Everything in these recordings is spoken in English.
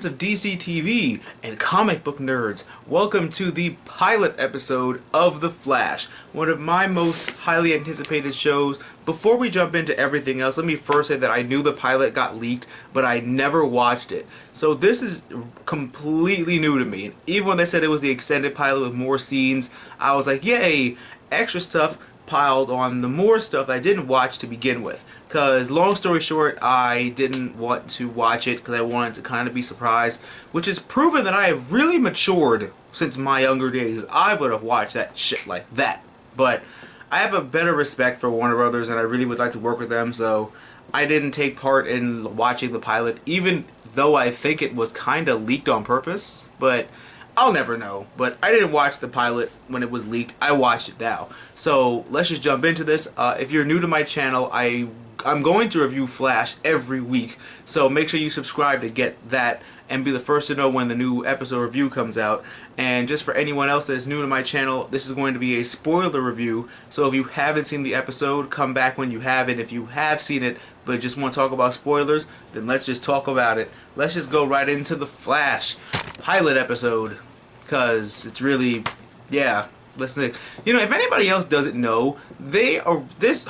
fans of DC TV and comic book nerds, welcome to the pilot episode of The Flash, one of my most highly anticipated shows. Before we jump into everything else, let me first say that I knew the pilot got leaked, but I never watched it. So this is completely new to me. Even when they said it was the extended pilot with more scenes, I was like, yay, extra stuff piled on the more stuff that I didn't watch to begin with. Because long story short, I didn't want to watch it because I wanted to kind of be surprised, which has proven that I have really matured since my younger days. I would have watched that shit like that. But I have a better respect for Warner Brothers and I really would like to work with them, so I didn't take part in watching the pilot, even though I think it was kind of leaked on purpose. But I'll never know. But I didn't watch the pilot when it was leaked. I watched it now. So let's just jump into this. If you're new to my channel, I'm going to review Flash every week. So make sure you subscribe to get that and be the first to know when the new episode review comes out. And just for anyone else that is new to my channel, this is going to be a spoiler review. So if you haven't seen the episode, come back when you have it. If you have seen it but just want to talk about spoilers, then let's just talk about it. Let's just go right into the Flash pilot episode, because it's really, yeah. Listen, you know, if anybody else doesn't know, this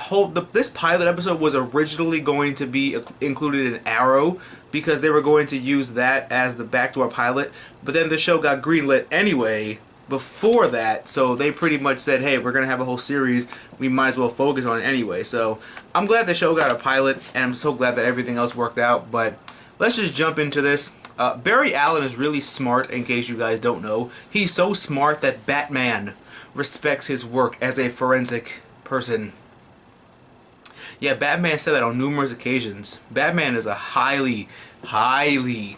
pilot episode was originally going to be included in Arrow because they were going to use that as the backdoor pilot, but then the show got greenlit anyway before that, so they pretty much said, hey, we're gonna have a whole series, we might as well focus on it anyway. So I'm glad the show got a pilot, and I'm so glad that everything else worked out. But let's just jump into this. Barry Allen is really smart, in case you guys don't know. He's so smart that Batman respects his work as a forensic person. Yeah, Batman said that on numerous occasions. Batman is a highly, highly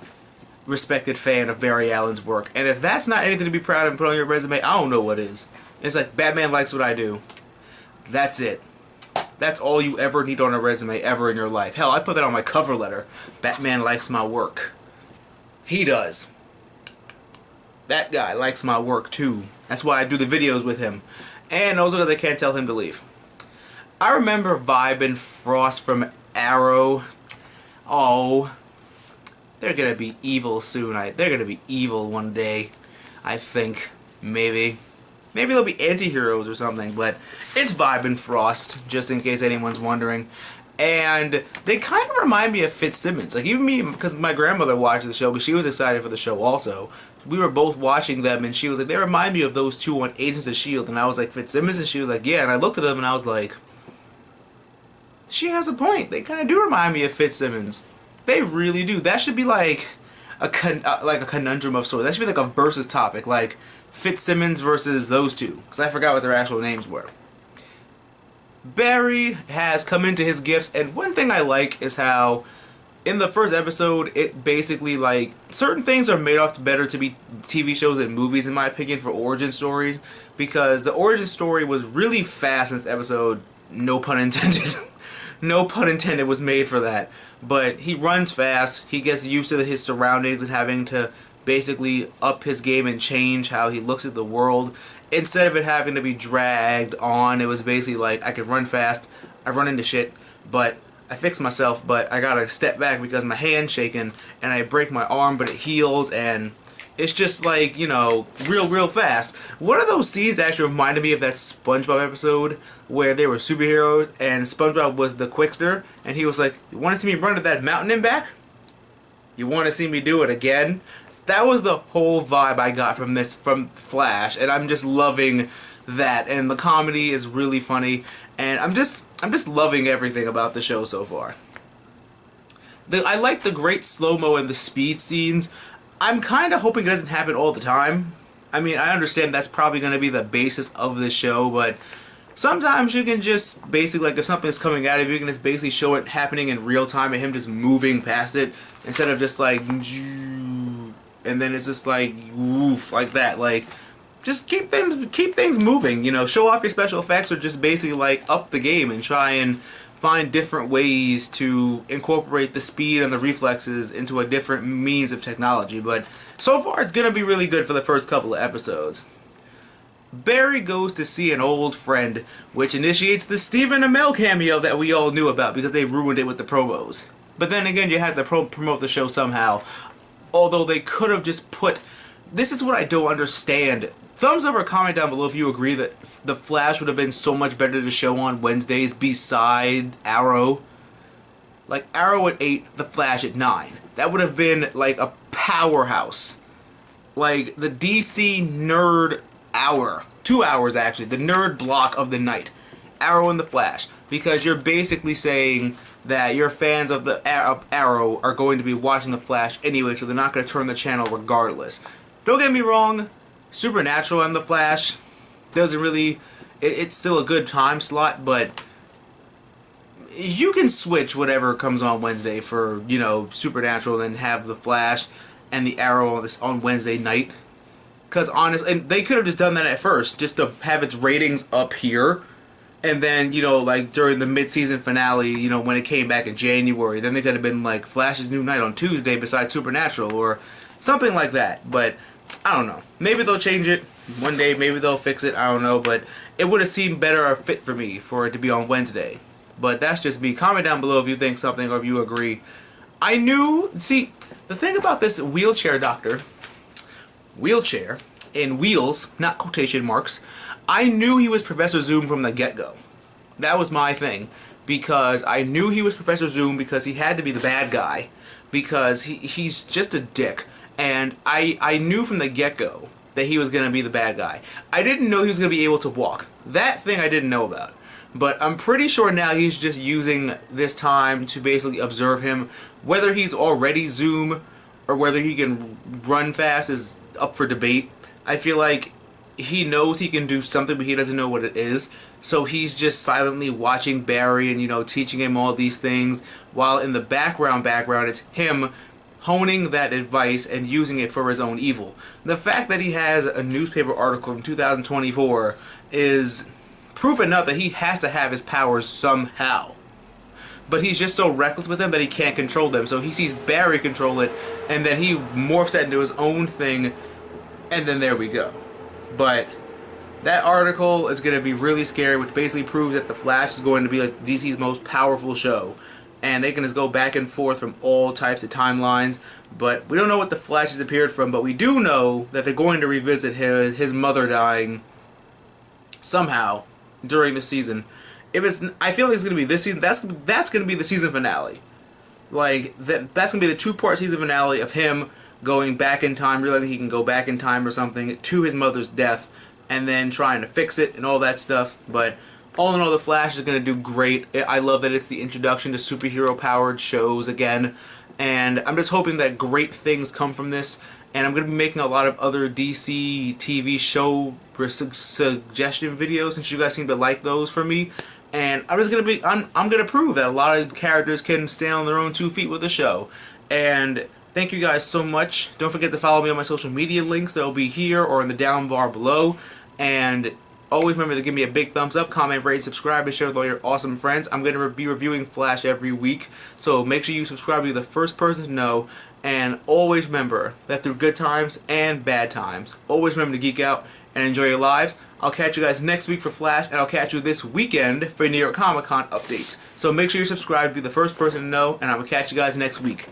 respected fan of Barry Allen's work. And if that's not anything to be proud of and put on your resume, I don't know what is. It's like, Batman likes what I do. That's it. That's all you ever need on a resume ever in your life. Hell, I put that on my cover letter. Batman likes my work. He does. That guy likes my work too. That's why I do the videos with him. And also because I can't tell him to leave. I remember Vibe and Frost from Arrow. Oh, they're gonna be evil soon. They're gonna be evil one day, I think. Maybe they'll be anti-heroes or something, but it's Vibe and Frost, just in case anyone's wondering. And they kind of remind me of Fitzsimmons. Like, even me, because my grandmother watched the show, because she was excited for the show also. We were both watching them, and she was like, they remind me of those two on Agents of S.H.I.E.L.D. And I was like, Fitzsimmons? And she was like, yeah. And I looked at them, and I was like, she has a point. They kind of do remind me of Fitzsimmons. They really do. That should be like a conundrum of sorts. That should be like a versus topic, like Fitzsimmons versus those two, because I forgot what their actual names were. Barry has come into his gifts, and one thing I like is how in the first episode it basically, like, certain things are made off better to be TV shows and movies, in my opinion, for origin stories, because the origin story was really fast in this episode. No pun intended. No pun intended was made for that. But he runs fast, he gets used to his surroundings and having to basically up his game and change how he looks at the world. Instead of it having to be dragged on, it was basically like, I could run fast, I run into shit, but I fix myself, but I gotta step back because my hand's shaking, and I break my arm, but it heals, and it's just like, you know, real fast. One of those scenes actually reminded me of that SpongeBob episode where they were superheroes, and SpongeBob was the Quickster, and he was like, you want to see me run to that mountain and back? You want to see me do it again? That was the whole vibe I got from Flash, and I'm just loving that. And the comedy is really funny, and I'm just loving everything about the show so far. I like the great slow-mo and the speed scenes. I'm kind of hoping it doesn't happen all the time. I mean, I understand that's probably going to be the basis of the show, but sometimes you can just basically, like, if something's coming at you, you can just basically show it happening in real time and him just moving past it instead of just like, and then it's just like, woof, like that. Like, just keep things moving, you know, show off your special effects, or just basically like up the game and try and find different ways to incorporate the speed and the reflexes into a different means of technology. But so far it's gonna be really good for the first couple of episodes. Barry goes to see an old friend, which initiates the Stephen Amell cameo that we all knew about because they ruined it with the promos. But then again, you have to promote the show somehow. Although they could have just put... This is what I don't understand. Thumbs up or comment down below if you agree that The Flash would have been so much better to show on Wednesdays beside Arrow. Like, Arrow at 8, The Flash at 9. That would have been, like, a powerhouse. Like, the DC nerd hour. 2 hours, actually. The nerd block of the night. Arrow and The Flash. Because you're basically saying that your fans of Arrow are going to be watching The Flash anyway, so they're not going to turn the channel regardless. Don't get me wrong, Supernatural and The Flash doesn't really... It's still a good time slot, but you can switch whatever comes on Wednesday for, you know, Supernatural, and then have The Flash and the Arrow on Wednesday night. Because honestly, and they could have just done that at first, just to have its ratings up here. And then, you know, like during the mid-season finale, you know, when it came back in January, then they could have been like Flash's new night on Tuesday besides Supernatural or something like that. But I don't know. Maybe they'll change it one day. Maybe they'll fix it. I don't know. But it would have seemed better or fit for me for it to be on Wednesday. But that's just me. Comment down below if you think something or if you agree. I knew... See, the thing about this wheelchair doctor... Wheelchair... in wheels, not quotation marks... I knew he was Professor Zoom from the get-go. That was my thing. Because I knew he was Professor Zoom because he had to be the bad guy. Because he's just a dick. And I knew from the get-go that he was going to be the bad guy. I didn't know he was going to be able to walk. That thing I didn't know about. But I'm pretty sure now he's just using this time to basically observe him. Whether he's already Zoom or whether he can run fast is up for debate. I feel like he knows he can do something, but he doesn't know what it is. So he's just silently watching Barry and, you know, teaching him all these things, while in the background it's him honing that advice and using it for his own evil. The fact that he has a newspaper article from 2024 is proof enough that he has to have his powers somehow. But he's just so reckless with them that he can't control them. So he sees Barry control it, and then he morphs that into his own thing, and then there we go. But that article is going to be really scary, which basically proves that The Flash is going to be like DC's most powerful show. And they can just go back and forth from all types of timelines. But we don't know what The Flash has appeared from, but we do know that they're going to revisit his mother dying somehow during the season. If it's, I feel like it's going to be this season. That's going to be the season finale. Like, that's going to be the 2-part season finale of him going back in time, realizing he can go back in time or something to his mother's death, and then trying to fix it and all that stuff. But all in all, The Flash is going to do great. I love that it's the introduction to superhero-powered shows again, and I'm just hoping that great things come from this. And I'm going to be making a lot of other DC TV show suggestion videos, since you guys seem to like those for me. And I'm just going to be, I'm going to prove that a lot of characters can stand on their own 2 feet with the show. And thank you guys so much. Don't forget to follow me on my social media links. They'll be here or in the down bar below. And always remember to give me a big thumbs up, comment, rate, subscribe, and share with all your awesome friends. I'm going to be reviewing Flash every week, so make sure you subscribe to be the first person to know. And always remember that through good times and bad times, always remember to geek out and enjoy your lives. I'll catch you guys next week for Flash, and I'll catch you this weekend for New York Comic Con updates. So make sure you're subscribed to be the first person to know, and I will catch you guys next week.